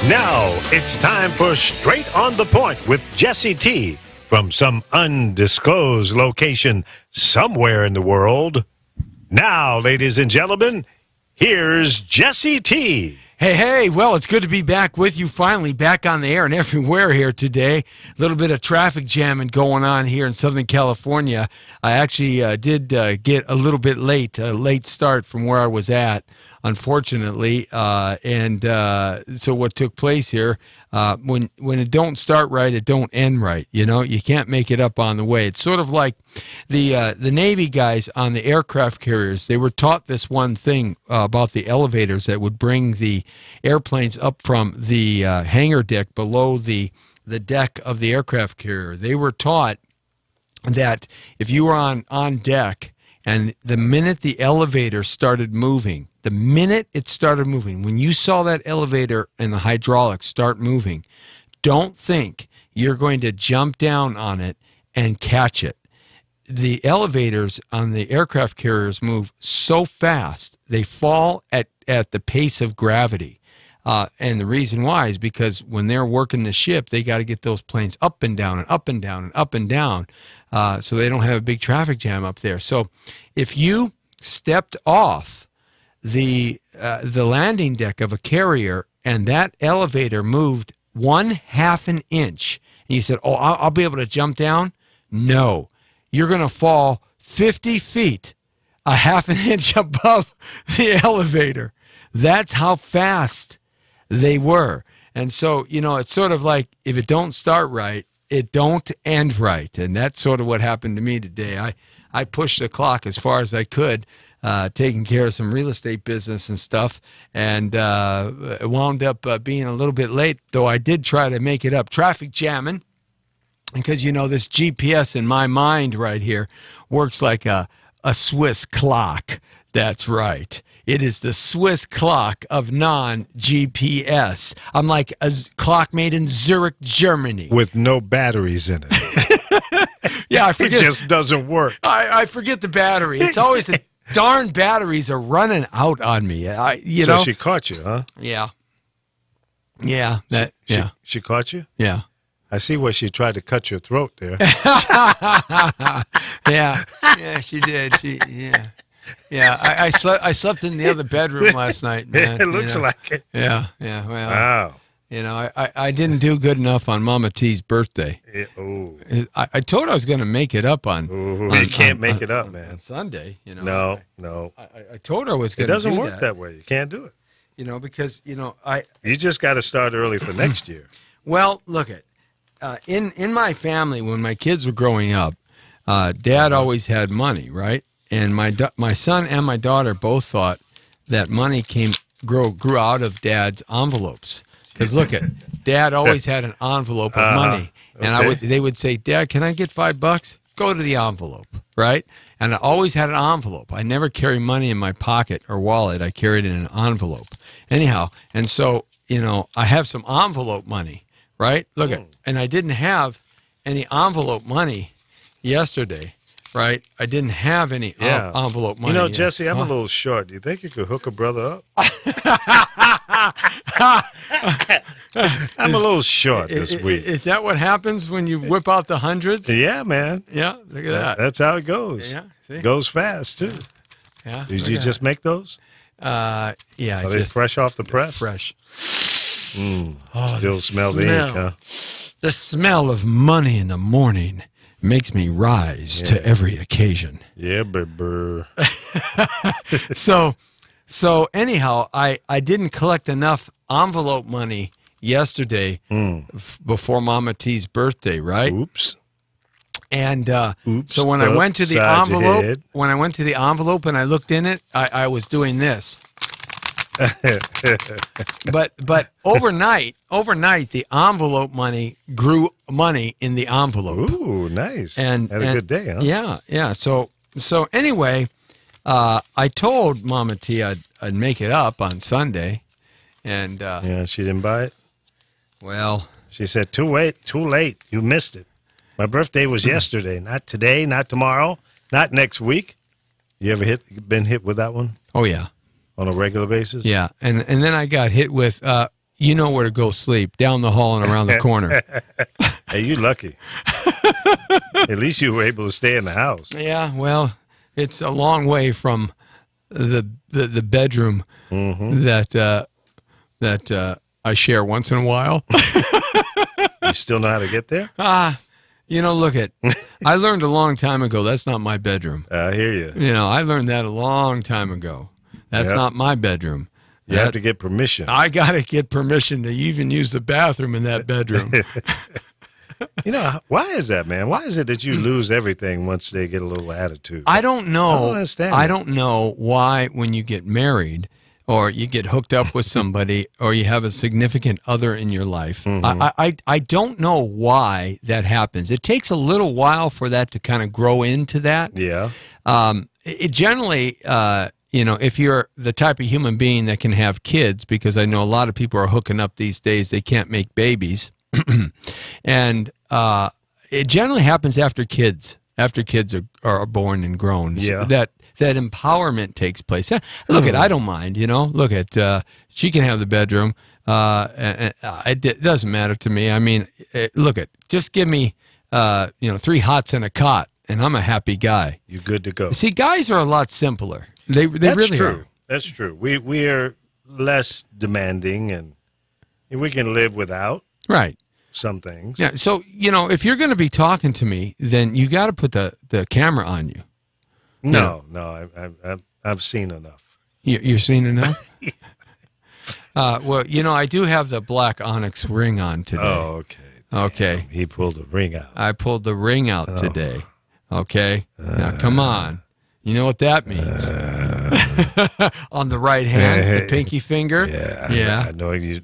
Now it's time for Straight on the Point with Jesse T. from some undisclosed location somewhere in the world. Now, ladies and gentlemen, here's Jesse T. Hey, well, it's good to be back with you finally, back on the air and everywhere here today. A little bit of traffic jamming going on here in Southern California. I actually did get a little bit late, a late start from where I was at, unfortunately. So what took place here, when it don't start right, it don't end right. You know, you can't make it up on the way. It's sort of like the Navy guys on the aircraft carriers. They were taught this one thing about the elevators that would bring the airplanes up from the hangar deck below the deck of the aircraft carrier. They were taught that if you were on deck and the minute the elevator started moving, the minute it started moving, when you saw that elevator and the hydraulics start moving, don't think you're going to jump down on it and catch it. The elevators on the aircraft carriers move so fast, they fall at the pace of gravity. And the reason why is because when they're working the ship, they got to get those planes up and down and up and down and up and down so they don't have a big traffic jam up there. So if you stepped off the landing deck of a carrier and that elevator moved 1/2 an inch, and you said, oh, I'll be able to jump down? No. You're going to fall 50 feet, 1/2 an inch above the elevator. That's how fast they were. And so, you know, it's sort of like if it don't start right, it don't end right. And that's sort of what happened to me today. I pushed the clock as far as I could, taking care of some real estate business and stuff, and wound up being a little bit late, though I did try to make it up. Traffic jamming. Because, you know, this GPS in my mind right here works like a Swiss clock. That's right. It is the Swiss clock of non-GPS. I'm like a clock made in Zurich, Germany. With no batteries in it. Yeah, I forget. It just doesn't work. I forget the battery. It's always the darn batteries are running out on me. So she caught you, huh? Yeah. Yeah. She caught you? Yeah. I see where she tried to cut your throat there. Yeah, she did. I slept in the other bedroom last night, man. It looks like it. Yeah. Well, wow. You know, I didn't do good enough on Mama T's birthday. I told her I was going to make it up on. You can't make it up, man. On Sunday, you know. No. I told her I was going to do that. It doesn't work that way. You can't do it. You know, because You just got to start early for next year. Well, look at. In my family, when my kids were growing up, Dad always had money, right? And my son and my daughter both thought that money grew out of Dad's envelopes. Because look at, Dad always had an envelope of money, and they would say, Dad, can I get $5? Go to the envelope, right? And I always had an envelope. I never carry money in my pocket or wallet. I carried it in an envelope. Anyhow, and so I have some envelope money. Right? Look at, and I didn't have any envelope money yesterday, right? I didn't have any envelope money. You know, Jesse, I'm a little short. Do you think you could hook a brother up? I'm a little short this week. Is that what happens when you whip out the hundreds? Yeah, man. Yeah, look at that. That's how it goes. Yeah, see? It goes fast, too. Yeah. Did you just make those? Yeah. Are they fresh off the press? Fresh. Still smell the ink, huh? The smell of money in the morning makes me rise to every occasion. Yeah, baby. So anyhow, I didn't collect enough envelope money yesterday before Mama T's birthday, right? Oops. And so when I went to the envelope, and I looked in it, I was doing this. but overnight the envelope money grew money in the envelope. Ooh, nice. And had a good day, huh? Yeah. So anyway, I told Mama T I'd make it up on Sunday, and she didn't buy it. Well, she said, too late, you missed it. My birthday was yesterday, not today, not tomorrow, not next week. You ever been hit with that one? Oh yeah. On a regular basis? Yeah, and then I got hit with, you know where to go sleep, down the hall and around the corner. Hey, you lucky. At least you were able to stay in the house. Yeah, well, it's a long way from the bedroom that I share once in a while. You still know how to get there? Look I learned a long time ago that's not my bedroom. I hear you. I learned that a long time ago. That's not my bedroom. You have to get permission. I got to get permission to even use the bathroom in that bedroom. Why is that, man? Why is it that you lose everything once they get a little attitude? I don't know. I don't understand. I don't know why when you get married or you get hooked up with somebody or you have a significant other in your life. I don't know why that happens. It takes a little while for that to kind of grow into that. Yeah. It generally, if you're the type of human being that can have kids, because I know a lot of people are hooking up these days, they can't make babies. And it generally happens after kids are born and grown. Yeah. So that empowerment takes place. Look I don't mind, Look she can have the bedroom. It doesn't matter to me. I mean, just give me, 3 hots and a cot, and I'm a happy guy. You're good to go. See, guys are a lot simpler. They really true. are. That's true. We are less demanding, and we can live without. Right. Some things. Yeah. So, if you're going to be talking to me, then you got to put the camera on you. No, I've seen enough. You're seen enough? Well, I do have the black onyx ring on today. Oh, okay. Okay. He pulled the ring out. I pulled the ring out today. Okay. Now, come on. You know what that means? On the right hand, the pinky finger. Yeah. I know you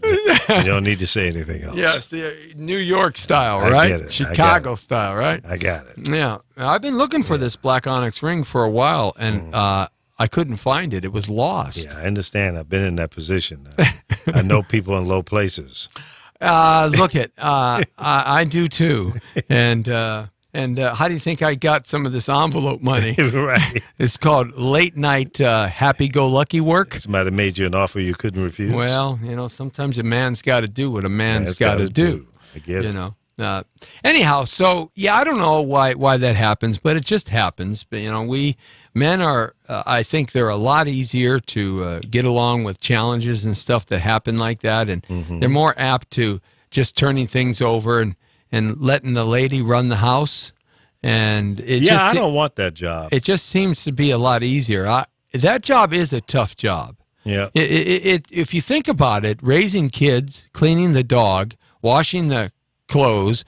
don't need to say anything else. Yes, New York style, right? I get it. Chicago style, right? I got it. Yeah. I've been looking for this black onyx ring for a while, and I couldn't find it. It was lost. Yeah, I understand. I've been in that position. I know people in low places. I do too. And how do you think I got some of this envelope money? Right. It's called late night happy-go-lucky work. Somebody made you an offer you couldn't refuse. Well, sometimes a man's got to do what a man's got to do. I get it. Anyhow, so I don't know why that happens, but it just happens. But men are. I think they're a lot easier to get along with challenges and stuff that happen like that, and they're more apt to just turning things over and letting the lady run the house. And I don't want that job. It just seems to be a lot easier. That job is a tough job. Yeah. If you think about it, raising kids, cleaning the dog, washing the clothes,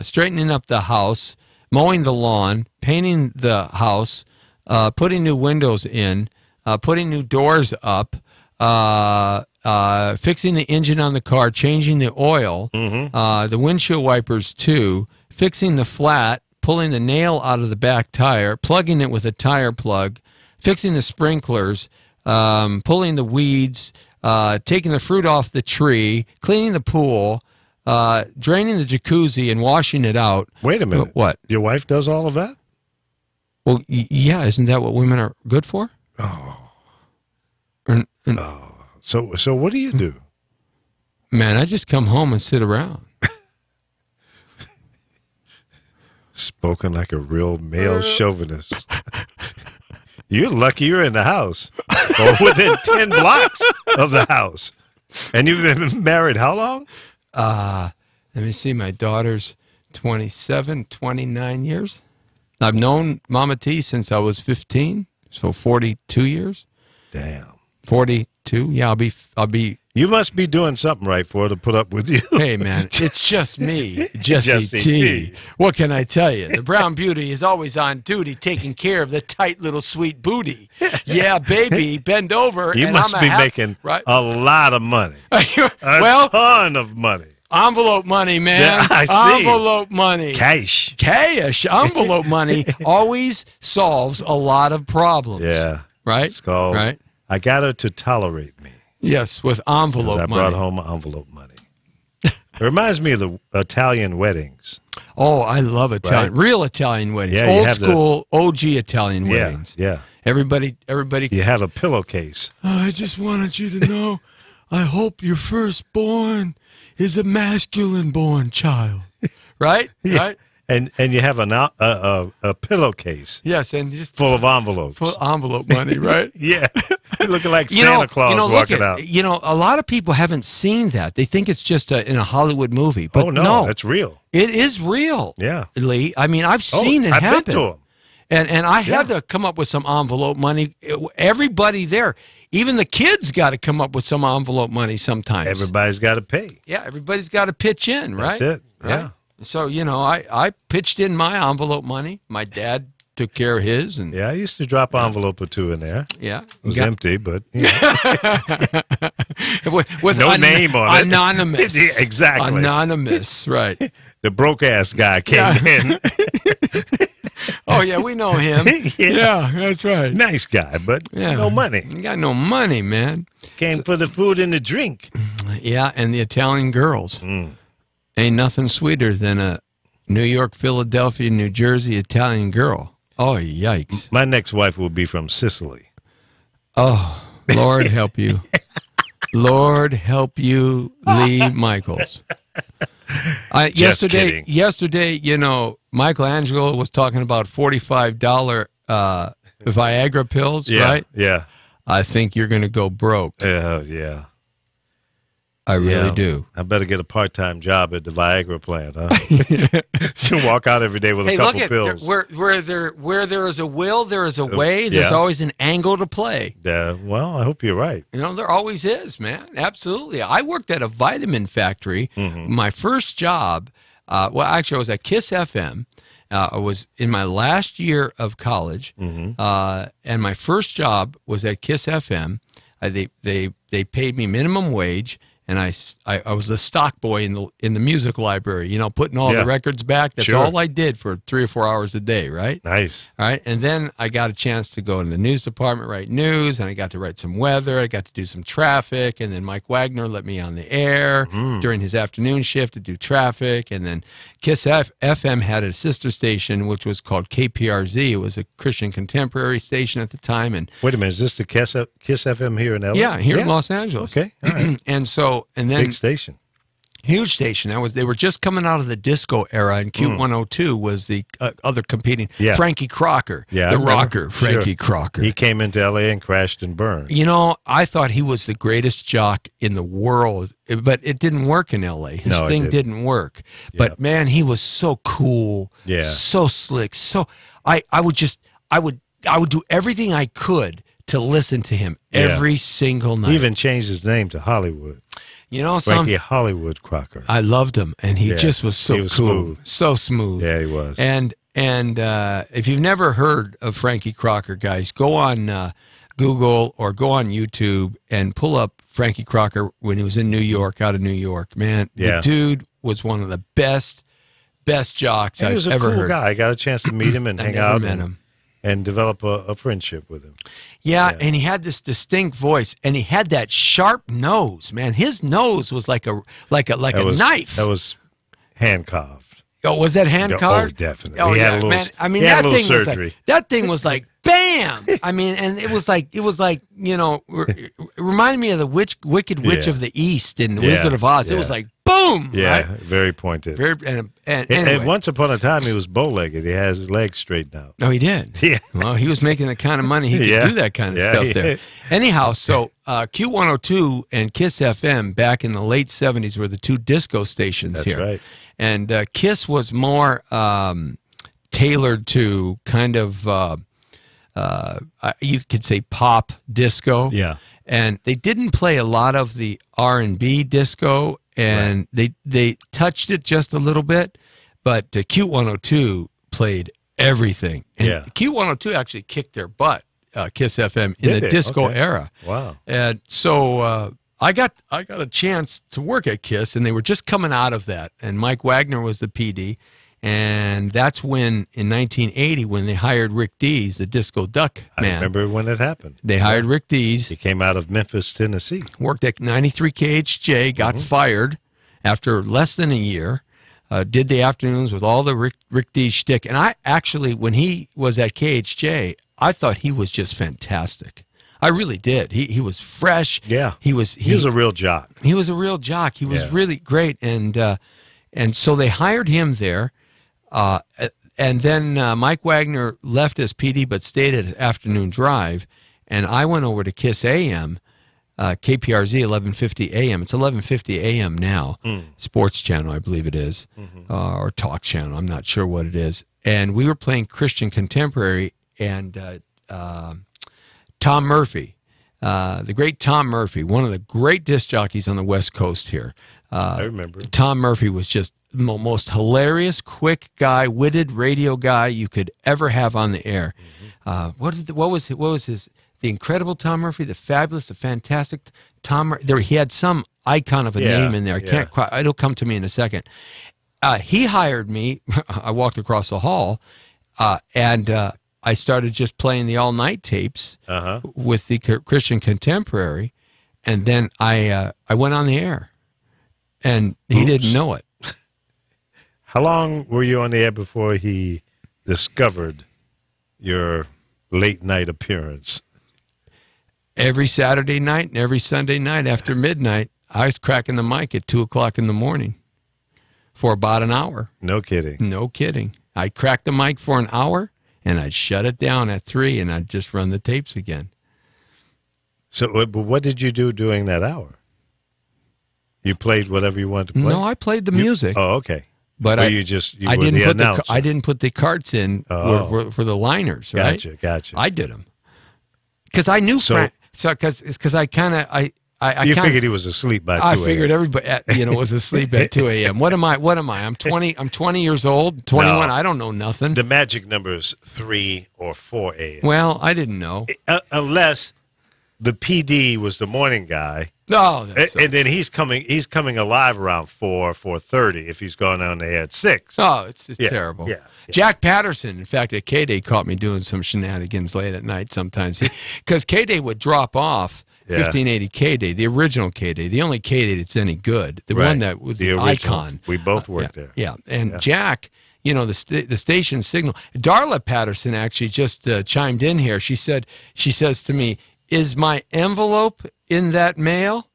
straightening up the house, mowing the lawn, painting the house, putting new windows in, putting new doors up, fixing the engine on the car, changing the oil, the windshield wipers too, fixing the flat, pulling the nail out of the back tire, plugging it with a tire plug, fixing the sprinklers, pulling the weeds, taking the fruit off the tree, cleaning the pool, draining the jacuzzi and washing it out. Wait a minute. What? Your wife does all of that? Well, yeah, isn't that what women are good for? Oh. Oh. So what do you do? Man, I just come home and sit around. Spoken like a real male chauvinist. You're lucky you're in the house or within 10 blocks of the house. And you've been married how long? Let me see. My daughter's 27, 29 years. I've known Mama T since I was 15, so 42 years. Damn. 42. Yeah, I'll be. You must be doing something right for her to put up with you. Hey, man, it's just me, Jesse T. What can I tell you? The brown beauty is always on duty, taking care of the tight little sweet booty. Yeah, baby, bend over. You and must be making a lot of money. A ton of money. Envelope money, man. Yeah, I see. Envelope money. Cash. Envelope money always solves a lot of problems. Yeah. Right? It's called, right? I got her to tolerate me. Yes, with envelope money. I brought home envelope money. It reminds me of the Italian weddings. Oh, I love Italian. Right? Real Italian weddings. Yeah, old school, OG Italian weddings. Yeah. Everybody. You have a pillowcase. Oh, I just wanted you to know I hope your firstborn is a masculine-born child. Right? Yeah. Right? And you have a pillowcase. Yes, and just full of envelopes. full envelope money, right? Yeah. Looking like Santa Claus walking out. A lot of people haven't seen that. They think it's just in a Hollywood movie. But oh, no, that's real. It is real. Yeah. Lee. I mean, I've seen it happen. I've been to them. And I had to come up with some envelope money. Everybody there, even the kids got to come up with some envelope money sometimes. Everybody's got to pay. Yeah, everybody's got to pitch in, right? That's it. Yeah. Right? So, I pitched in my envelope money. My dad took care of his. And yeah, I used to drop an envelope or two in there. Yeah. It was empty, but with no name on it. Anonymous. Yeah, exactly. Anonymous, right. The broke-ass guy came in. Oh, yeah, we know him. Yeah, that's right. Nice guy, but no money. You got no money, man. Came for the food and the drink. Yeah, and the Italian girls. Ain't nothing sweeter than a New York, Philadelphia, New Jersey Italian girl. Oh, yikes. My next wife will be from Sicily. Oh, Lord help you. Lord help you, Lee Michaels. Yesterday, Michelangelo was talking about $45 Viagra pills, right? Yeah. I think you're going to go broke. Yeah. I really do. I better get a part-time job at the Viagra plant, huh? She'll walk out every day with a couple pills. Where there is a will, there is a way. There's always an angle to play. Well, I hope you're right. There always is, man. Absolutely. I worked at a vitamin factory. My first job, actually, I was at Kiss FM. I was in my last year of college, and my first job was at Kiss FM. They paid me minimum wage. And I was a stock boy in the music library, putting all the records back. That's all I did for 3 or 4 hours a day, right? Nice. All right. And then I got a chance to go in the news department, write news, and I got to write some weather. I got to do some traffic, and then Mike Wagner let me on the air during his afternoon shift to do traffic. And then Kiss FM had a sister station, which was called KPRZ. It was a Christian contemporary station at the time. And wait a minute, is this the Kiss FM here in LA? Yeah, here in Los Angeles. Okay. All right. And then big station. Huge station. They were just coming out of the disco era, and Q102 was the other competing. Yeah. Frankie Crocker, the rocker, Frankie Crocker. He came into L.A. and crashed and burned. I thought he was the greatest jock in the world, but it didn't work in L.A. His thing didn't work. But man, he was so cool, so slick. So I would do everything I could to listen to him every single night. He even changed his name to Hollywood. Frankie Hollywood Crocker. I loved him, and he just was so cool, smooth. So smooth. Yeah, he was. And if you've never heard of Frankie Crocker, guys, go on Google or go on YouTube and pull up Frankie Crocker when he was in New York, out of New York. Man, the dude was one of the best jocks I've ever heard. He was a cool guy. I got a chance to meet him and hang out. And develop a friendship with him. Yeah, and he had this distinct voice, and he had that sharp nose, man. His nose was like a knife. That was hand carved. Oh, was that hand carved? Oh, definitely. Oh, he yeah, had a little, man. I mean, that thing was like bam. I mean, and it was like it reminded me of the Wicked Witch of the East in The Wizard of Oz. It was like boom. Yeah, right? Very pointed. And anyway. Once upon a time, he was bow-legged. He has his legs straightened out. No, he did. Yeah. Well, he was making the kind of money he could do that kind of stuff there. Anyhow, so Q102 and Kiss FM back in the late 70s were the two disco stations here. That's right. And Kiss was more tailored to kind of, you could say, pop disco. Yeah. And they didn't play a lot of the R&B disco, and they touched it just a little bit, but Q102 played everything. And Q102 actually kicked their butt, Kiss FM, in the disco era. Wow. And so I got a chance to work at Kiss, and they were just coming out of that. And Mike Wagner was the PD, and that's when, in 1980, when they hired Rick Dees, the disco duck man. I remember when it happened. They hired Rick Dees. He came out of Memphis, Tennessee. Worked at 93 KHJ, got fired after less than a year. Did the afternoons with all the Rick Dees shtick. And I actually, when he was at KHJ, I thought he was just fantastic. I really did. He was fresh. Yeah. He was a real jock. He was a real jock. He was really great, and so they hired him there. And then Mike Wagner left as PD but stayed at Afternoon Drive, and I went over to KISS AM, KPRZ 1150 AM. It's 1150 AM now, sports channel I believe it is, or talk channel. I'm not sure what it is. And we were playing Christian Contemporary, and Tom Murphy, the great Tom Murphy, one of the great disc jockeys on the West Coast here. I remember. Tom Murphy was just the most hilarious, quick guy, witted radio guy you could ever have on the air. What was his the incredible Tom Murphy, the fabulous, the fantastic Tom? He had some icon of a name in there. I can't quite. It'll come to me in a second. He hired me. I walked across the hall, and I started just playing the all-night tapes with the Christian Contemporary, and then I went on the air, and he didn't know it. How long were you on the air before he discovered your late-night appearance? Every Saturday night and every Sunday night after midnight, I was cracking the mic at 2 o'clock in the morning for about an hour. No kidding. No kidding. I'd crack the mic for an hour, and I'd shut it down at 3, and I'd just run the tapes again. So, but what did you do during that hour? You played whatever you wanted to play? No, I played the music. Oh, okay. But I didn't put the carts in for the liners, right? Gotcha. I did them because I knew Frank. So because I kind of you figured he was asleep by 2 a.m. I figured everybody was asleep at 2 a.m. What am I? I'm 20. I'm 20 years old. 21. No, I don't know nothing. The magic number is 3 or 4 a.m. Well, I didn't know unless the PD was the morning guy. No, and then he's coming alive around 4:30 if he's going on the air at 6. Oh, it's terrible. Yeah. Jack Patterson, in fact, at K-Day caught me doing some shenanigans late at night sometimes. Because K-Day would drop off 1580 K-Day, the original K-Day, the only K-Day that's any good, the one that was the icon. We both worked there. Yeah, and Jack, the station signal. Darla Patterson actually just chimed in here. She says to me, "Is my envelope in that mail?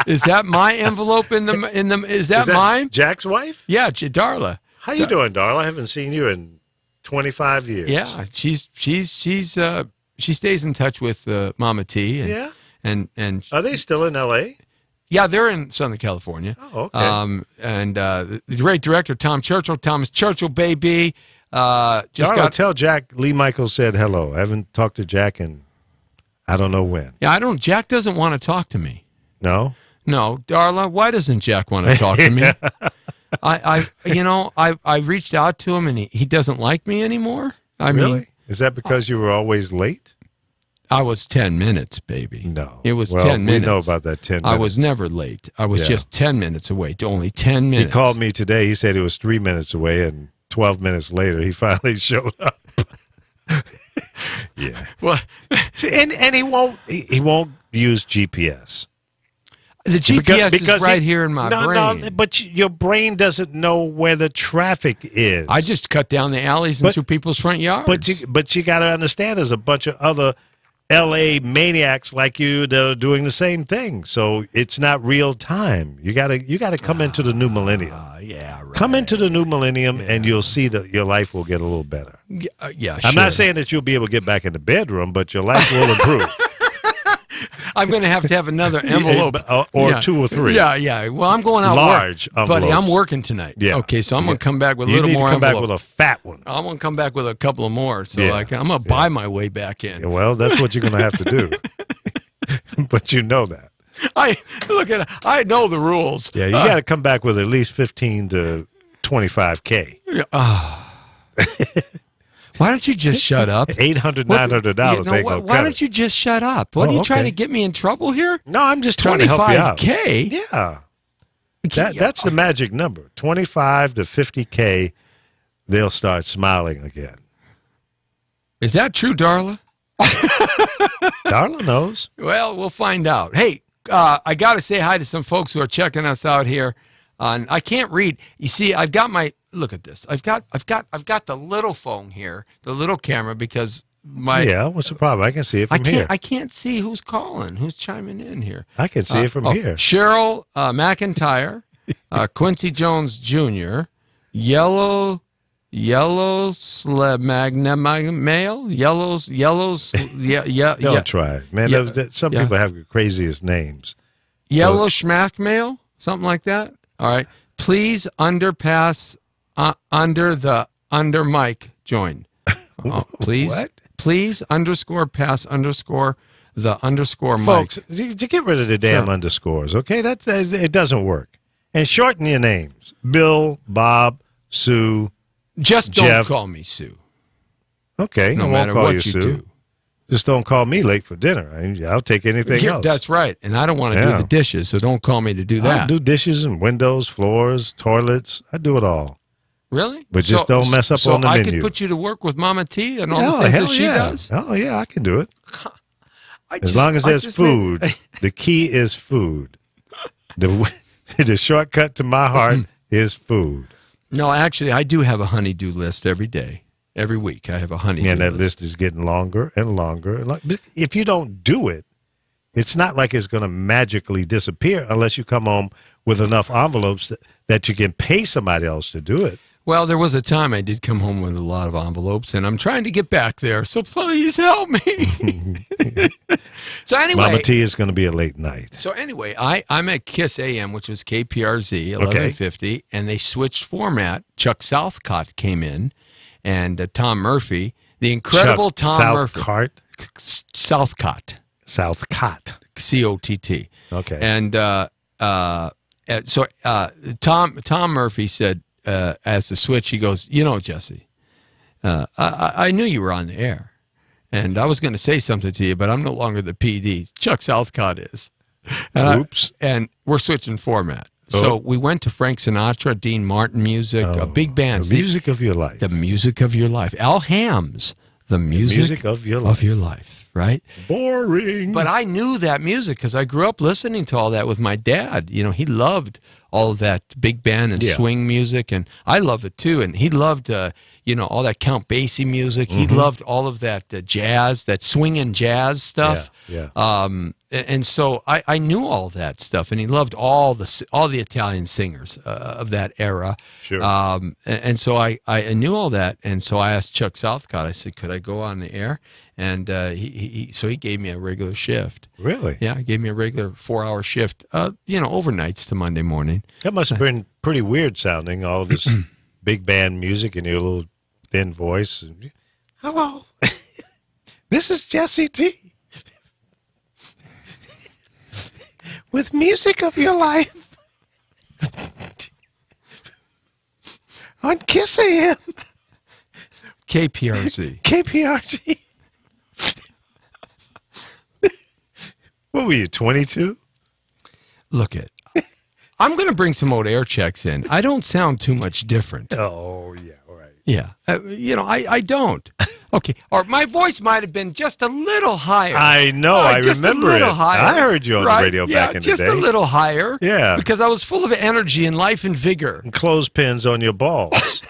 Is that my envelope in the? Is that mine?" Jack's wife? Yeah, Darla. How you doing, Darla? I haven't seen you in 25 years. Yeah, she stays in touch with Mama T. And are they still in L.A.? Yeah, they're in Southern California. Oh, okay. And the great director Thomas Churchill, baby. Darla, tell Jack Lee Michaels said hello. I haven't talked to Jack in I don't know when. Yeah, Jack doesn't want to talk to me. No? No, Darla, why doesn't Jack want to talk to me? I reached out to him and he doesn't like me anymore. I mean, is that because you were always late? I was 10 minutes, baby. No. It was 10 minutes. We know about that 10 minutes. I was never late. I was just 10 minutes away. Only 10 minutes. He called me today. He said it was 3 minutes away, and 12 minutes later, he finally showed up. Yeah. Well, and he won't use GPS. The GPS is right here in my brain. No, but your brain doesn't know where the traffic is. I just cut down the alleys into people's front yards. But you got to understand, there's a bunch of other L.A. maniacs like you that are doing the same thing. So it's not real time. You got to come into the new millennium. Yeah, right. Come into the new millennium, and you'll see that your life will get a little better. Yeah, I'm not saying that you'll be able to get back in the bedroom, but your life will improve. I'm going to have another envelope. Or 2 or 3. Yeah. Well, I'm going out large work. Buddy, I'm working tonight. Yeah. Okay, so I'm going to come back with a little more You need to come envelope. back with a fat one. I'm going to come back with a couple of more. So I'm going to buy my way back in. Yeah, well, that's what you're going to have to do. But you know that. I know the rules. Yeah, you got to come back with at least 15 to 25K. Why don't you just shut up? $800, $900 Why don't you just shut up? What are you trying to get me in trouble here? No, I'm just trying to help you out. 25K? Yeah. That's the magic number. 25 to 50K, they'll start smiling again. Is that true, Darla? Darla knows. Well, we'll find out. Hey, I got to say hi to some folks who are checking us out here. I can't read. You see, I've got my look at this. I've got the little phone here, the little camera, because Yeah, what's the problem? I can see it from here. I can't see who's calling, who's chiming in here. I can see it from here. Cheryl McIntyre, Quincy Jones Jr., Yellow Slab Magna Male, Yellows. Don't try it, man. Some people have the craziest names. Yellow Schmack Male, something like that. All right. Please underpass under mic join. Please. What? Please _pass the _ Folks, mic. you get rid of the damn underscores, okay? It doesn't work. And shorten your names. Bill, Bob, Sue. Just don't Jeff. call me Sue. Okay, No I won't matter call what you you Sue. do. Just don't call me late for dinner. I'll take anything else. That's right. And I don't want to do the dishes, so don't call me to do that. I do dishes and windows, floors, toilets. I do it all. Really? But just don't mess up on the I menu. could put you to work with Mama T and all the things that she does? Oh, yeah, I can do it. As long as there's food. The key is food. The shortcut to my heart is food. No, actually, I do have a honey-do list every day. Every week, I have a honey-do list. And that list is getting longer and longer. If you don't do it, it's not like it's going to magically disappear unless you come home with enough envelopes that you can pay somebody else to do it. Well, there was a time I did come home with a lot of envelopes, and I'm trying to get back there, so please help me. So anyway. Mama T is going to be a late night. So anyway, I'm at KISS AM, which was KPRZ, 1150, and they switched format. Chuck Southcott came in, and Tom Murphy, the incredible Tom Murphy. Southcott. Southcott. COTT. Okay. And so Tom Murphy said, as the switch, he goes, Jesse, I knew you were on the air, and I was going to say something to you, but I'm no longer the PD. Chuck Southcott is. And Oops. And we're switching format. So we went to Frank Sinatra, Dean Martin music, a big band. The music of your life. The music of your life. Al Hams, the music of your life. Right? Boring. But I knew that music because I grew up listening to all that with my dad. He loved all of that big band and swing music, and I love it too. And he loved, all that Count Basie music. He loved all of that jazz, that swing and jazz stuff. Yeah. And so I knew all that stuff, and he loved all the Italian singers of that era. Sure. And so I knew all that, and so I asked Chuck Southcott. I said, "Could I go on the air?" And so he gave me a regular shift. Really? Yeah, he gave me a regular 4-hour shift. Overnights to Monday morning. That must have been pretty weird sounding, all of this big band music and your little thin voice. Hello, this is Jesse T. with music of your life on KISS AM. KPRZ. KPRZ. What were you, 22? Look it. I'm going to bring some old air checks in. I don't sound too much different. Oh, yeah, all right. Yeah. I don't. Okay. Or my voice might have been just a little higher. I know. I just remember a little it. higher. I heard you on the radio back in the day. Just a little higher. Yeah. Because I was full of energy and life and vigor. And clothespins on your balls.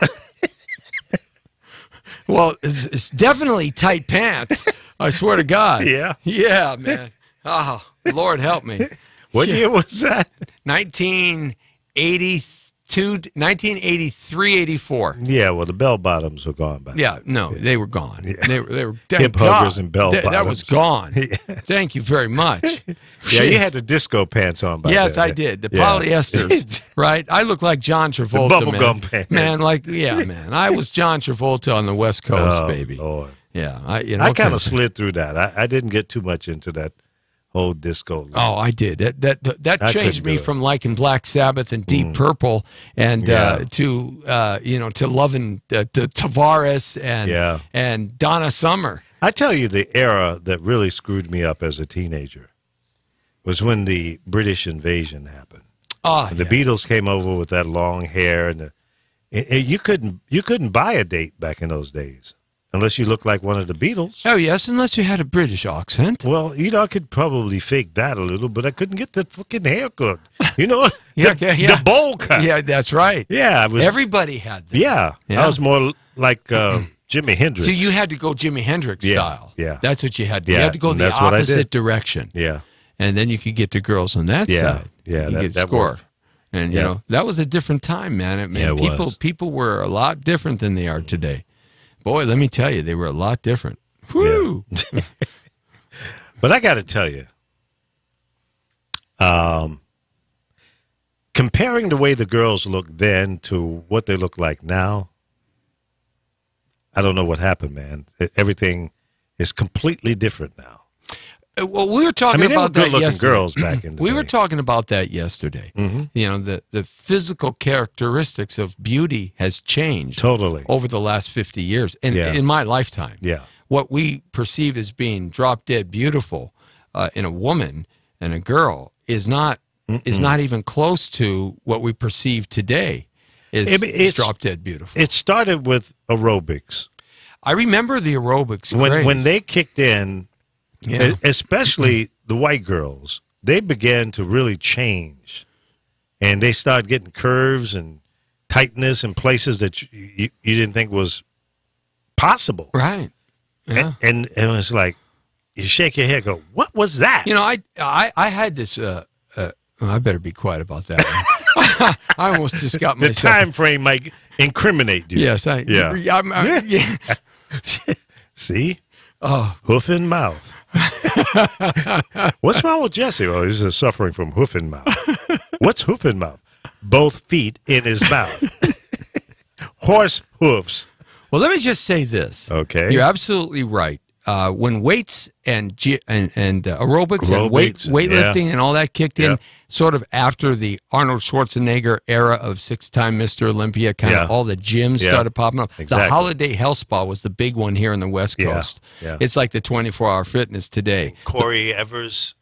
Well, it's definitely tight pants. I swear to God. Yeah? Yeah, man. Oh, Lord help me. What year was that? 1983, 84. Yeah, well, the bell bottoms were gone by then. Yeah, no, they were gone. Yeah. They were Hip huggers and bell bottoms. That was gone. Yeah. Thank you very much. Yeah, you had the disco pants on by then. Yes, I did. The polyesters, right? I look like John Travolta, The bubblegum man. pants. Man, man. I was John Travolta on the West Coast, baby. Lord. Yeah, I kind of slid through that. I didn't get too much into that whole disco. Oh, I did. That changed me from liking Black Sabbath and Deep Purple and to loving Tavares and Donna Summer. I tell you, the era that really screwed me up as a teenager was when the British invasion happened. And the Beatles came over with that long hair, and you couldn't buy a date back in those days. Unless you look like one of the Beatles. Oh, yes, unless you had a British accent. Well, I could probably fake that a little, but I couldn't get the fucking haircut. The bowl cut. Yeah, that's right. Yeah. Everybody had that. Yeah. I was more like Jimi Hendrix. So you had to go Jimi Hendrix style. Yeah. That's what you had to. Yeah, You had to go and the that's what I opposite did. direction. Yeah. And then you could get the girls on that Yeah, side. yeah, You that- could that score. worked. And, Yeah. you know, that was a different time, man. I mean, Yeah, it was. people were a lot different than they are today. Boy, let me tell you, they were a lot different. Whoo! But I got to tell you, comparing the way the girls looked then to what they look like now, I don't know what happened, man. Everything is completely different now. Well, we were talking I mean, they were about that good-looking yesterday. girls back in the We day. were talking about that yesterday. You know, the physical characteristics of beauty has changed Totally. over the last 50 years, and Yeah. in my lifetime. Yeah. What we perceive as being drop dead beautiful in a woman and a girl is not even close to what we perceive today is drop dead beautiful. It started with aerobics. I remember the aerobics craze. When they kicked in, Yeah. especially the white girls, they began to really change. And they started getting curves and tightness in places that you didn't think was possible. Right. Yeah. And it was like, you shake your head, go, what was that? You know, I had this. I better be quiet about that. I almost just got the myself. time frame might incriminate you. Yes, Yeah. yeah. See? Oh, Hoof and mouth. What's wrong with Jesse? Oh, he's just suffering from hoof and mouth. What's hoof and mouth? Both feet in his mouth. Horse hoofs. well, let me just say this. Okay. You're absolutely right. When weights and aerobics and Aerobics, weightlifting and all that kicked in, Yeah. sort of after the Arnold Schwarzenegger era of six-time Mr. Olympia, kind of Yeah. all the gyms Yeah. started popping up. Exactly. The Holiday Health Spa was the big one here on the West Yeah. Coast. Yeah. It's like the 24-hour fitness today. Corey Evers.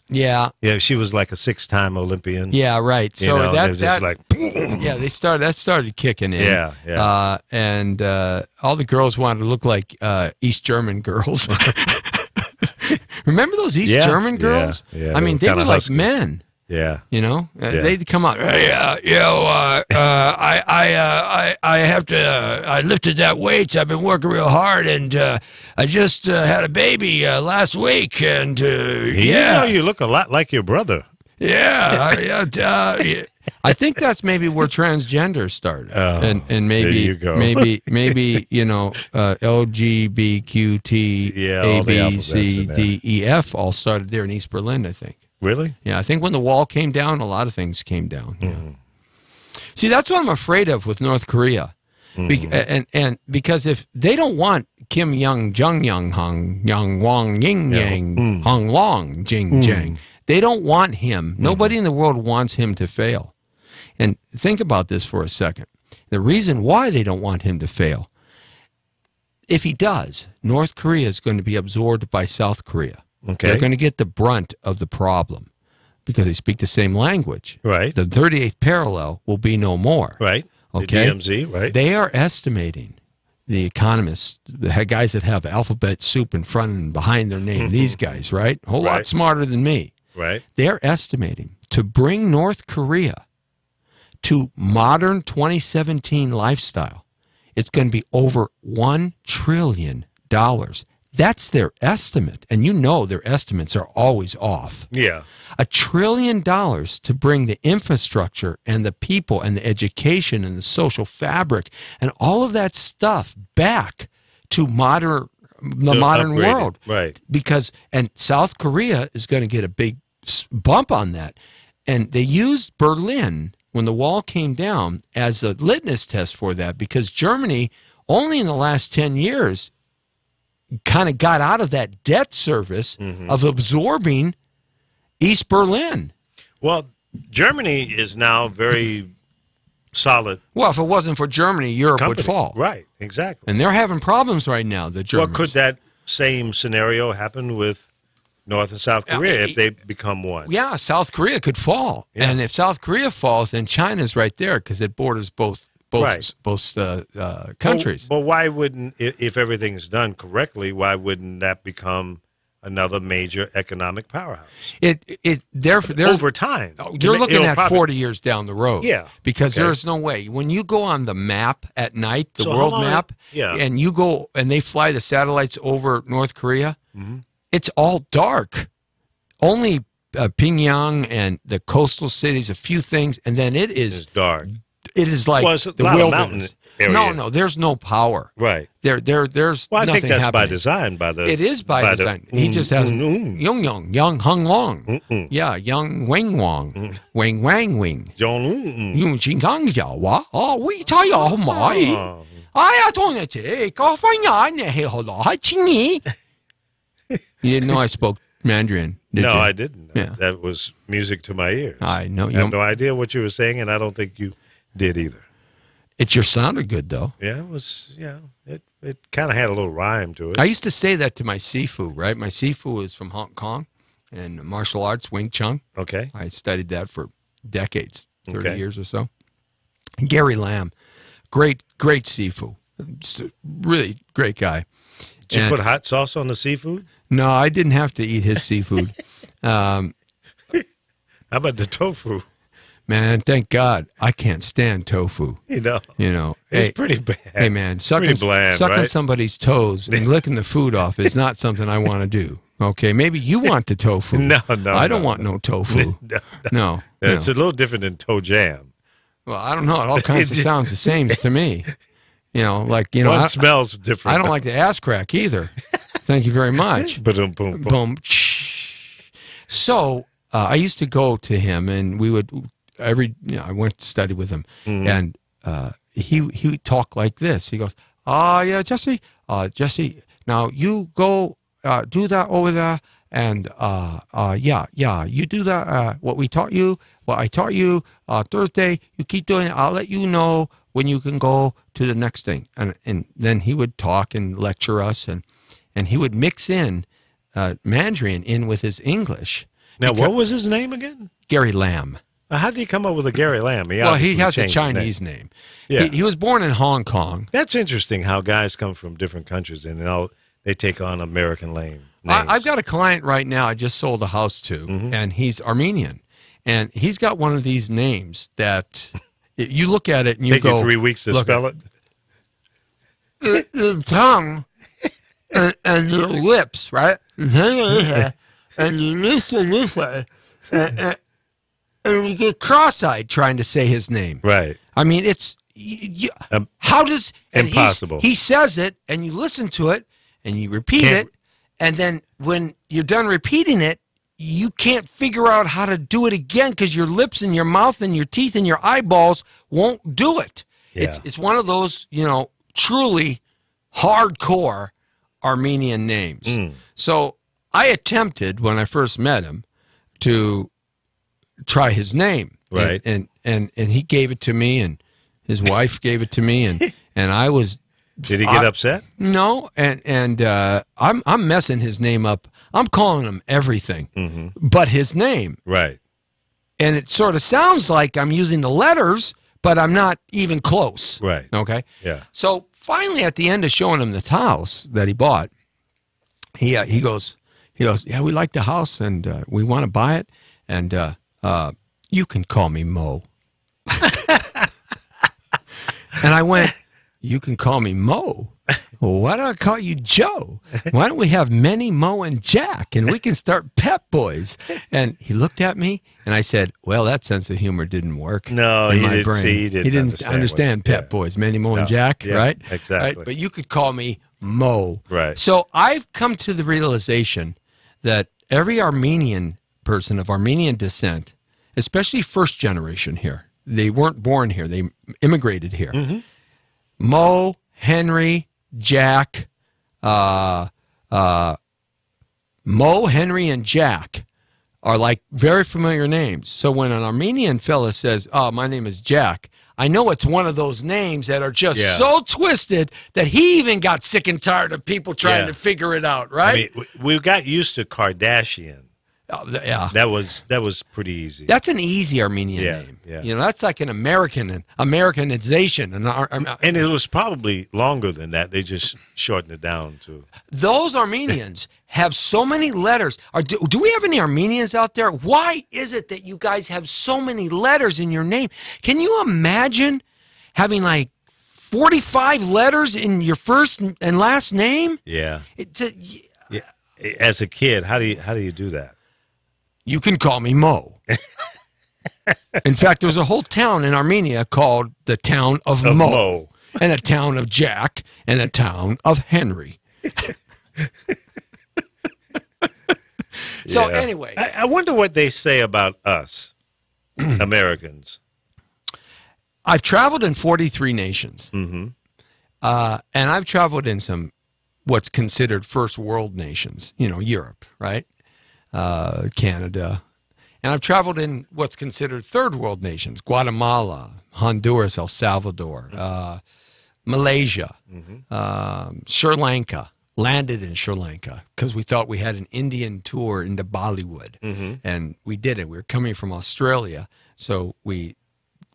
Yeah, Yeah, she was like a 6-time Olympian. yeah, right. You So know, that they're just like, yeah, that started kicking in. Yeah, yeah. And all the girls wanted to look like East German girls. Remember those East Yeah, German yeah, girls? yeah, I they mean, were they kinda were like husky. men. yeah. You know, Yeah. they'd come out. Hey, I have to. I lifted that weights. I've been working real hard, and I just had a baby last week, and You know, you look a lot like your brother. yeah. I think that's maybe where transgender started, Oh, and maybe there you go. maybe you know LGBTQT Yeah, all the A B alphabets C in there. D E F all started there in East Berlin, I think. Really? Yeah, I think when the wall came down, a lot of things came down. Yeah. Mm-hmm. See, that's what I'm afraid of with North Korea. Mm-hmm. And because if they don't want Kim Young Jung Young Hung Young Wang Ying Yang Mm. Hung Long Jing Jang, they don't want him. Nobody in the world wants him to fail. And think about this for a second. The reason why they don't want him to fail, if he does, North Korea is going to be absorbed by South Korea. Okay. They're going to get the brunt of the problem because they speak the same language. Right. The 38th parallel will be no more. Right. Okay. The DMZ, right? They are estimating, the economists, the guys that have alphabet soup in front and behind their name, these guys, right? A whole lot Right. smarter than me. right. They're estimating to bring North Korea to modern 2017 lifestyle, it's going to be over $1 trillion. That's their estimate. And you know their estimates are always off. Yeah. $1 trillion to bring the infrastructure and the people and the education and the social fabric and all of that stuff back to the modern upgraded, world. right. Because, and South Korea is going to get a big bump on that. And they used Berlin when the wall came down as a litmus test for that, because Germany only in the last 10 years kind of got out of that debt service of absorbing East Berlin. Well, Germany is now very solid. Well, if it wasn't for Germany, Europe company. would fall. Right. Exactly. And they're having problems right now, the Well, Germans. could that same scenario happen with North and South Korea if they become one? Yeah, South Korea could fall. Yeah. And if South Korea falls, then China's right there because it borders both Right. countries. But why wouldn't, if everything's done correctly, why wouldn't that become another major economic powerhouse. There's Over time. You're looking It'll at probably- 40 years down the road. Yeah. Because Okay. there's no way. When you go on the map at night, the So how world long- map, yeah. and you go and they fly the satellites over North Korea, Mm-hmm. it's all dark. Only Pyongyang and the coastal cities, a few things, and then it It's is dark. it is like Well, it's a the lot of wilderness. mountain area. No, there's no power. Right. There's Well, I nothing think that's by happening. design. It is by design. He just has Young Hung Long. Yeah, Young Wang Wang. Wang Wang Wing. Yung Jing Gang Jiao Wa. Oh, we tell you how much. I told you to go find you. You didn't know I spoke Mandarin, did No, you? I didn't. Yeah. That was music to my ears. I know. I have no idea what you were saying, and I don't think you did either. It sure sounded good, though. Yeah, it was. Yeah, it kind of had a little rhyme to it. I used to say that to my Sifu, right? My Sifu is from Hong Kong and martial arts, Wing Chun. Okay. I studied that for decades, 30 Okay. years or so. Gary Lamb, great Sifu. Just a really great guy. Did you And- put hot sauce on the seafood? No, I didn't have to eat his seafood. How about the tofu? Man, thank God I can't stand tofu. You know, Hey, it's pretty bad. hey man, Pretty bland, sucking right? somebody's toes and licking the food off is not something I want to do. Okay, maybe you want the tofu. No, I don't no, want no tofu. No. It's a little different than toe jam. Well, I don't know. It all kinds of sounds the same to me. Like One smells different. I don't like the ass crack either. Thank you very much. Boom, boom, boom. Boom. So I used to go to him, and we would I went to study with him, and he would talk like this. He goes, yeah, Jesse, now you go do that over there, and yeah, you do that. What I taught you Thursday, you keep doing it. I'll let you know when you can go to the next thing. And then he would talk and lecture us, and he would mix in Mandarin in with his English. Now, what was his name again? Gary Lamb. How did he come up with a Gary Lamb? He obviously has a changed the Chinese name. Yeah. He was born in Hong Kong. That's interesting how guys come from different countries and they take on American names. I've got a client right now I just sold a house to, and he's Armenian. And he's got one of these names that you look at it and you Take go... you 3 weeks to spell it? The tongue and your lips, right? And you listen this way. And you get cross-eyed trying to say his name. Right. I mean, it's... how does... and impossible. He says it, and you listen to it, and you repeat it, and then when you're done repeating it, you can't figure out how to do it again because your lips and your mouth and your teeth and your eyeballs won't do it. Yeah. It's one of those, truly hardcore Armenian names. So I attempted, when I first met him, to try his name. Right. And he gave it to me, and his wife gave it to me, and I was... Did he get upset? No, and I'm messing his name up. I'm calling him everything but his name. Right. And it sort of sounds like I'm using the letters, but I'm not even close. Right. Okay? Yeah. So finally, at the end of showing him this house that he bought, he goes, yeah, we like the house, and we want to buy it, and you can call me Mo. And I went, you can call me Mo. Well, why don't I call you Joe? Why don't we have Manny, Mo, and Jack, and we can start Pep Boys? And he looked at me, and I said, well, that sense of humor didn't work. No, in he my didn't brain. see- he didn't understand Pep yeah. Boys, Manny, Mo, and No. Jack, Yeah, right? exactly. Right? But you could call me Mo. Right. So I've come to the realization that every Armenian person of Armenian descent, especially first generation here, they weren't born here, they immigrated here. Mo, Henry, Jack, Mo, Henry, and Jack are like very familiar names. So when an Armenian fella says, oh, my name is Jack, I know it's one of those names that are just Yeah. so twisted that he even got sick and tired of people trying Yeah. to figure it out, right? I mean, we got used to Kardashian. Yeah. That was pretty easy. That's an easy Armenian Yeah, name. yeah. You know, that's like an Americanization. And it was probably longer than that. They just shortened it down to. Those Armenians have so many letters. Do we have any Armenians out there? Why is it that you guys have so many letters in your name? Can you imagine having like 45 letters in your first and last name? Yeah. Yeah. As a kid, how do you do that? You can call me Mo. In fact, there's a whole town in Armenia called the town of Mo, and a town of Jack, and a town of Henry. So anyway. I wonder what they say about us, Americans. I've traveled in 43 nations, Mm-hmm. and I've traveled in some what's considered first world nations, you know, Europe, right? Canada. And I've traveled in what's considered third world nations, Guatemala, Honduras, El Salvador, Malaysia, Sri Lanka. Landed in Sri Lanka because we thought we had an Indian tour into Bollywood, and we didn't. We were coming from Australia, so we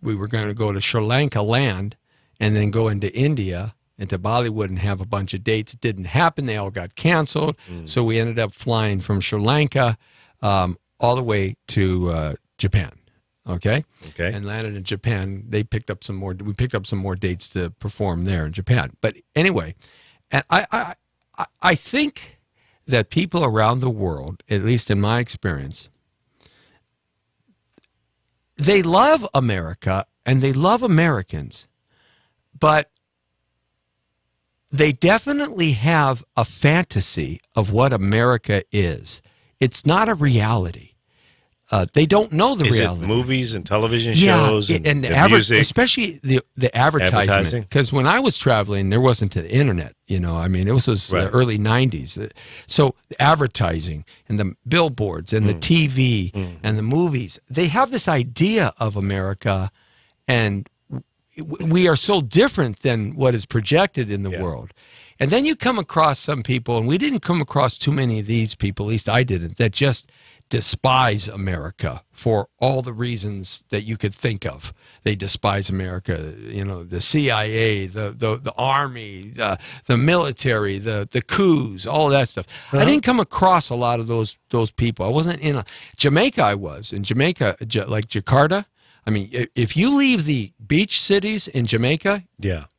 were going to go to Sri Lanka land and then go into India, into Bollywood, and have a bunch of dates. It didn't happen. They all got canceled, so we ended up flying from Sri Lanka all the way to Japan. Okay, and landed in Japan. They picked up some more. We picked up some more dates to perform there in Japan. But anyway, and I think that people around the world, at least in my experience, they love America and they love Americans, but they definitely have a fantasy of what America is. It's not a reality. They don't know the reality. Is it movies and television shows and music? Especially the advertising. Because when I was traveling, there wasn't the internet. You know, I mean, it was the early 90s. So advertising and the billboards and the TV and the movies, they have this idea of America, and we are so different than what is projected in the world. And then you come across some people, and we didn't come across too many of these people, at least I didn't, that just despise America for all the reasons that you could think of. They despise America, you know, the CIA, the Army, the military, the coups, all of that stuff. I didn't come across a lot of those people. I wasn't in Jamaica. I was in Jamaica, like Jakarta. I mean, if you leave the beach cities in Jamaica,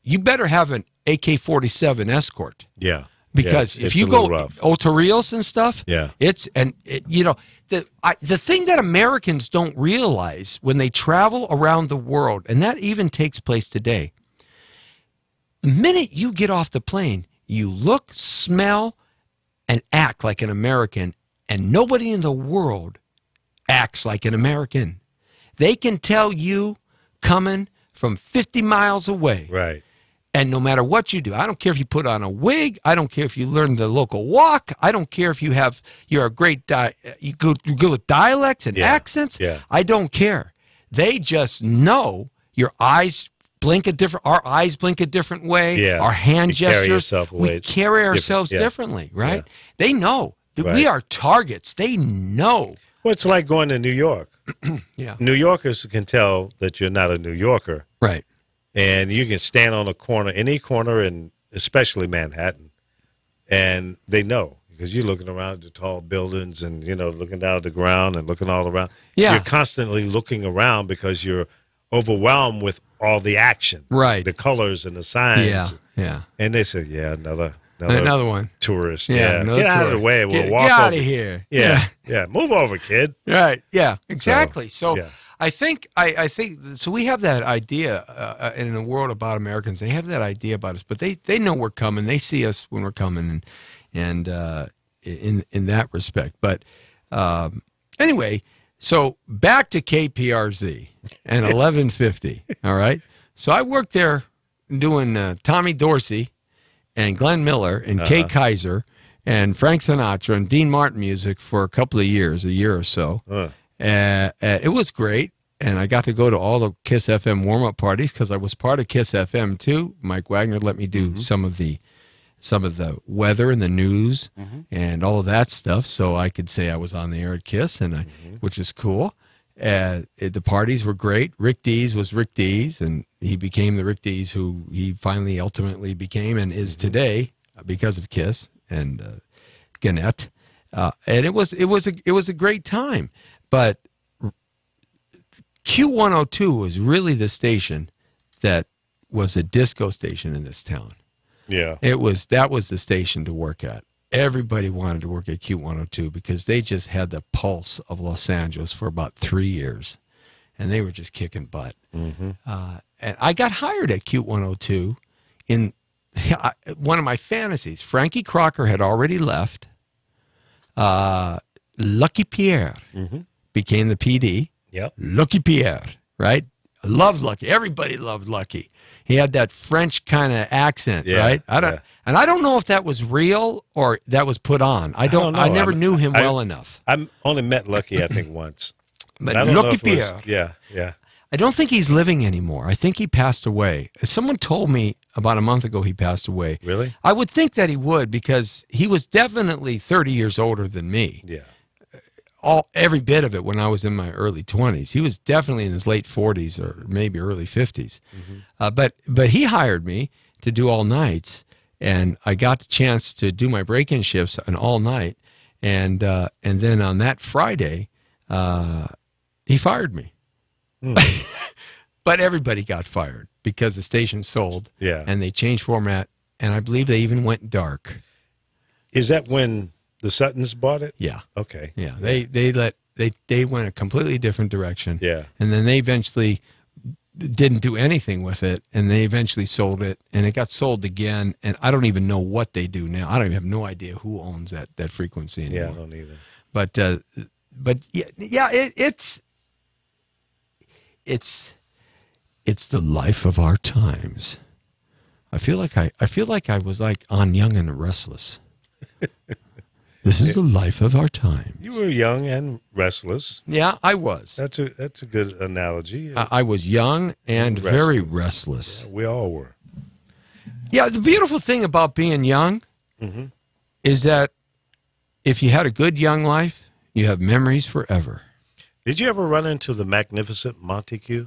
you better have an AK-47 escort. Yeah. Because if you go Torreros and stuff, you know, the thing that Americans don't realize when they travel around the world, and that even takes place today, the minute you get off the plane, you look, smell, and act like an American, and nobody in the world acts like an American. They can tell you coming from 50 miles away. Right. And no matter what you do, I don't care if you put on a wig, I don't care if you learn the local walk, I don't care if you're a great you good with dialects and accents. I don't care. They just know your eyes blink a different. Our eyes blink a different way. Our hand gestures. We carry ourselves differently, right? They know that we are targets. They know. Well, it's like going to New York. New Yorkers can tell that you're not a New Yorker, right? And you can stand on a corner, any corner, and especially Manhattan, and they know because you're looking around at the tall buildings and, you know, looking down at the ground and looking all around. You're constantly looking around because you're overwhelmed with all the action, right? The colors and the signs. And they say, another one. Tourist. Get out of the way. We'll walk get out over. Of here. Yeah. Move over, kid. Right. Yeah. Exactly. So I think so. We have that idea in the world about Americans. They have that idea about us, but they know we're coming. They see us when we're coming, and in that respect. But anyway, so back to KPRZ and 1150. All right. So I worked there doing Tommy Dorsey and Glenn Miller and Kay Kaiser and Frank Sinatra and Dean Martin music for a year or so. It was great, and I got to go to all the KISS FM warm-up parties because I was part of KISS FM too. Mike Wagner let me do some of the some of the weather and the news and all of that stuff. So I could say I was on the air at KISS, which is cool. The parties were great. Rick Dees was Rick Dees, and he became the Rick Dees who he finally ultimately became and is today because of KISS and Gannett. And it was a great time. But Q102 was really the station that was a disco station in this town. Yeah. That was the station to work at. Everybody wanted to work at Q102 because they just had the pulse of Los Angeles for about 3 years, and they were just kicking butt. And I got hired at Q102 in one of my fantasies. Frankie Crocker had already left. Lucky Pierre became the PD. Yep. Lucky Pierre, right? I loved Lucky. Everybody loved Lucky. He had that French kind of accent, right? And I don't know if that was real or that was put on. I don't know. I never knew him well enough. I only met Lucky, I think, once. But I don't Lucky know if it was- Pierre. Yeah. I don't think he's living anymore. I think he passed away. Someone told me about a month ago he passed away. Really? I would think that he would because he was definitely 30 years older than me. Yeah. Every bit of it when I was in my early 20s. He was definitely in his late 40s or maybe early 50s. But he hired me to do all nights, and I got the chance to do my break-in shifts on all night. And then on that Friday, he fired me. But everybody got fired because the station sold. Yeah. And they changed format, and I believe they even went dark. Is that when the Suttons bought it? Yeah. Okay. Yeah. They went a completely different direction. Yeah. And then they eventually didn't do anything with it, and they eventually sold it, and it got sold again, and I don't even know what they do now. I don't even have no idea who owns that frequency anymore. Yeah, I don't either. But it's the life of our times. I feel like I was like on Young and the Restless. This is the life of our times. You were young and restless. Yeah, I was. That's a good analogy. I was young and very restless. Yeah, we all were. Yeah, the beautiful thing about being young is that if you had a good young life, you have memories forever. Did you ever run into the magnificent Montague?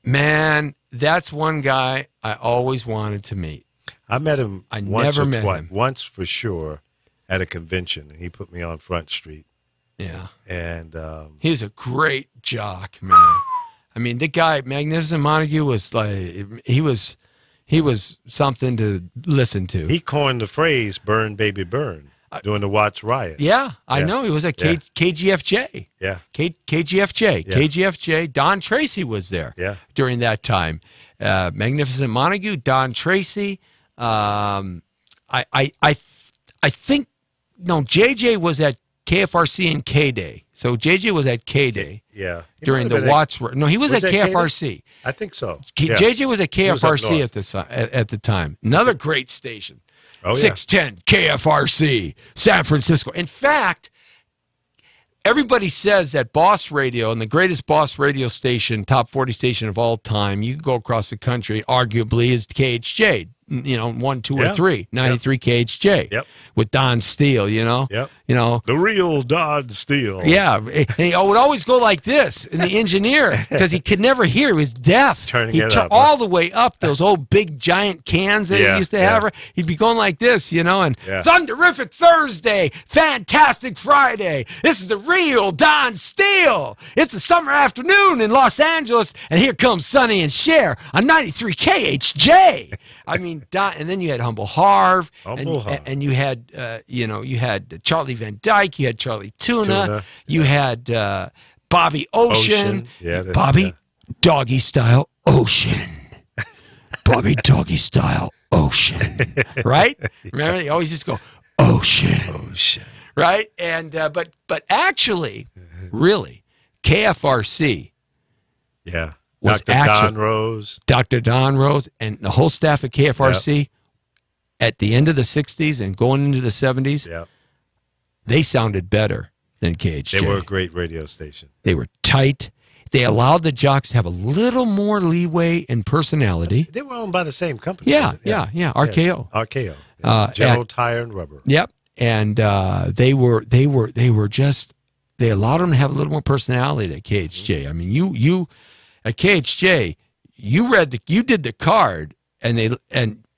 Man, that's one guy I always wanted to meet. I met him him. once for sure at a convention, and he put me on Front Street. Yeah. And he was a great jock, man. I mean, the guy, Magnificent Montague, was like, he was something to listen to. he coined the phrase "burn, baby, burn" during the Watts riot. Yeah, I know. He was at KGFJ. Yeah. KGFJ. Yeah. KGFJ. Don Tracy was there during that time. Magnificent Montague, Don Tracy. I think, no, JJ was at KFRC and K-Day. So JJ was at K-Day. Yeah. During the Watts. No, he was at KFRC. I think so. JJ was at KFRC north. at the time. Another great station. Oh, yeah. 610 KFRC, San Francisco. In fact, everybody says that Boss Radio, and the greatest Boss Radio station, top 40 station of all time, you can go across the country, arguably, is KHJ. 1, 2, or 3, 93 KHJ. Yep. With Don Steele, Yep. The real Don Steele. Yeah. And he would always go like this, and the engineer, because he could never hear, he was deaf. Turning He'd it up. all the way up, those old big giant cans that he used to have. He'd be going like this, and Thunderific Thursday, Fantastic Friday. This is the real Don Steele. It's a summer afternoon in Los Angeles, and here comes Sonny and Cher on 93 KHJ. I mean, Don, and then you had Humble Harv, and you had you had Charlie Van Dyke, you had Charlie Tuna. You had Bobby Ocean. Bobby Doggy Style Ocean. Bobby Doggy Style Ocean. Right? Remember, they always just go Ocean. Right? And but actually, really, KFRC. Yeah. Was Dr. Don Rose and the whole staff at KFRC at the end of the 60s and going into the 70s, they sounded better than KHJ. They were a great radio station. They were tight. They allowed the jocks to have a little more leeway and personality. They were owned by the same company. Yeah. RKO. RKO. Yeah. General Tire and Rubber. Yep. And they allowed them to have a little more personality at KHJ. I mean, you at KHJ, you did the card, and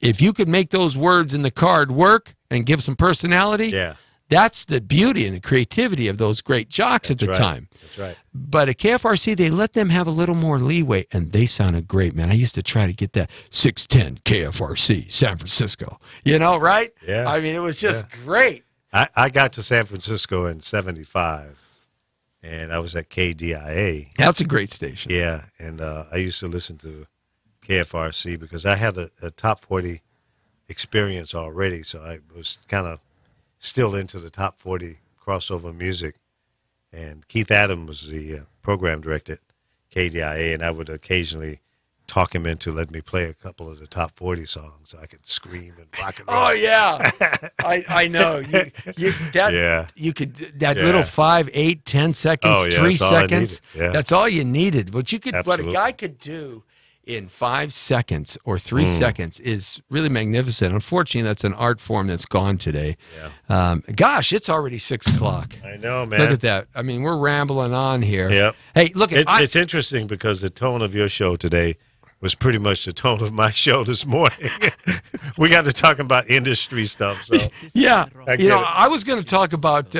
if you could make those words in the card work and give some personality, that's the beauty and the creativity of those great jocks at the time. That's right. But at KFRC, they let them have a little more leeway, and they sounded great, man. I used to try to get that 610 KFRC, San Francisco. You know, right? Yeah. I mean, it was just great. I got to San Francisco in 75, and I was at KDIA. That's a great station. Yeah, and I used to listen to KFRC because I had a top 40 experience already, so I was kind of still into the top 40 crossover music. And Keith Adams was the program director at KDIA, and I would occasionally talk him into letting me play a couple of the top 40 songs so I could scream and rock and roll. Oh, yeah. I know. You could little 5, 8, 10 seconds, 3 seconds. That's all you needed. What a guy could do in 5 seconds or 3 seconds is really magnificent. Unfortunately, that's an art form that's gone today. Yeah. Gosh, it's already 6 o'clock. I know, man. Look at that. I mean, we're rambling on here. Yep. Hey, look, it's interesting because the tone of your show today was pretty much the tone of my show this morning. We got to talk about industry stuff. So yeah, I was going to talk about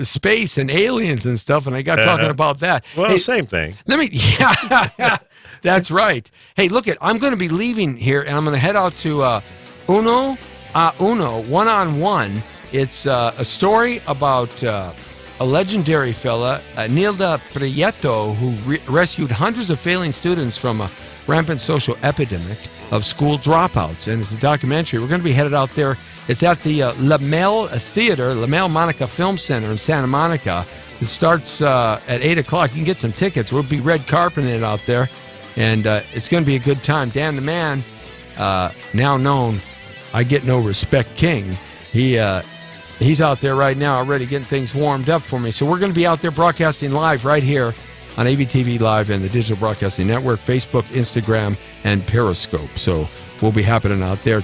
space and aliens and stuff, and I got talking about that. Well, same thing. Yeah, that's right. Hey, look, I'm going to be leaving here, and I'm going to head out to Uno a Uno, one-on-one. It's a story about a legendary fella, Nilda Prieto, who rescued hundreds of failing students from a rampant social epidemic of school dropouts. And it's a documentary. We're going to be headed out there. It's at the La Mel Theater, La Mel Monica Film Center in Santa Monica. It starts at 8 o'clock. You can get some tickets. We'll be red carpeting it out there. And it's going to be a good time. Dan the Man, now known, I Get No Respect King, he's out there right now already getting things warmed up for me. So we're going to be out there broadcasting live right here on ABTV Live and the Digital Broadcasting Network, Facebook, Instagram, and Periscope. So we'll be happening out there,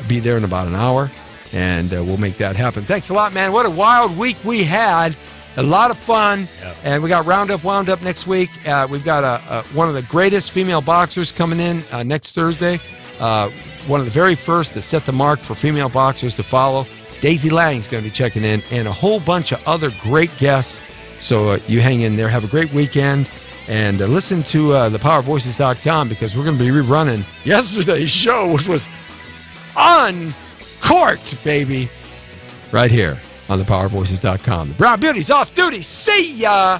be there in about an hour, and we'll make that happen. Thanks a lot, man. What a wild week we had. A lot of fun, and we got Roundup Wound Up next week. We've got one of the greatest female boxers coming in next Thursday. One of the very first that set the mark for female boxers to follow. Daisy Lang's going to be checking in, and a whole bunch of other great guests. So you hang in there. Have a great weekend, and listen to thepowervoices.com because we're going to be rerunning yesterday's show, which was uncorked, baby, right here on thepowervoices.com. The Brown Beauty's off duty. See ya!